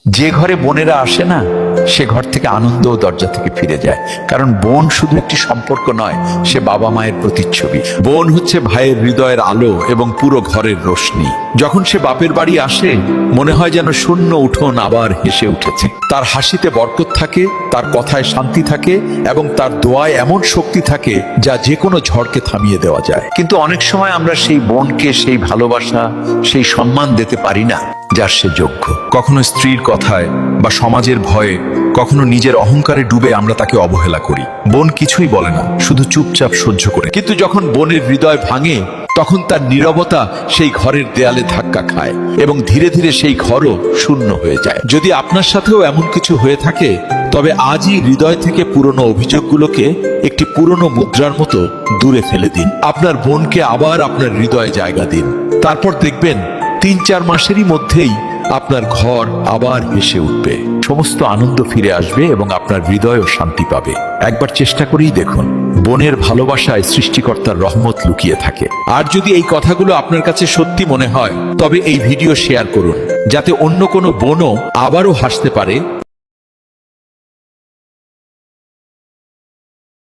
যে ঘরে বোনেরা আসে না, সে ঘর থেকে আনন্দ ও দরজা থেকে ফিরে যায়। কারণ বোন শুধু একটি সম্পর্ক নয়, সে বাবা মায়ের প্রতিচ্ছবি। বোন হচ্ছে ভাইয়ের হৃদয়ের আলো এবং পুরো ঘরের রোশনি। যখন সে বাপের বাড়ি আসে, মনে হয় যেন শূন্য উঠোন আবার হেসে উঠেছে। তার হাসিতে বরকত থাকে, তার কথায় শান্তি থাকে এবং তার দোয়ায় এমন শক্তি থাকে যা যে কোনো ঝড়কে থামিয়ে দেওয়া যায়। কিন্তু অনেক সময় আমরা সেই বোনকে সেই ভালোবাসা, সেই সম্মান দিতে পারি না যার সে যোগ্য। কখনো স্ত্রীর কথায় বা সমাজের ভয়ে, কখনো নিজের অহংকারে ডুবে আমরা তাকে অবহেলা করি। বোন কিছুই বলে না, শুধু চুপচাপ সহ্য করে। কিন্তু যখন বোনের হৃদয় ভাঙে, তখন তার নীরবতা সেই ঘরের দেয়ালে ধাক্কা খায় এবং ধীরে ধীরে সেই ঘরও শূন্য হয়ে যায়। যদি আপনার সাথেও এমন কিছু হয়ে থাকে, তবে আজই হৃদয় থেকে পুরনো অভিযোগগুলোকে একটি পুরনো মুদ্রার মতো দূরে ফেলে দিন। আপনার বোনকে আবার আপনার হৃদয়ে জায়গা দিন। তারপর দেখবেন ৩-৪ মাসেরই মধ্যেই আপনার ঘর আবার হেসে উঠবে, সমস্ত আনন্দ ফিরে আসবে এবং আপনার হৃদয়ও শান্তি পাবে। একবার চেষ্টা করেই দেখুন, বোনের ভালোবাসায় সৃষ্টিকর্তার রহমত লুকিয়ে থাকে। আর যদি এই কথাগুলো আপনার কাছে সত্যি মনে হয়, তবে এই ভিডিও শেয়ার করুন, যাতে অন্য কোনো বোনও আবারও হাসতে পারে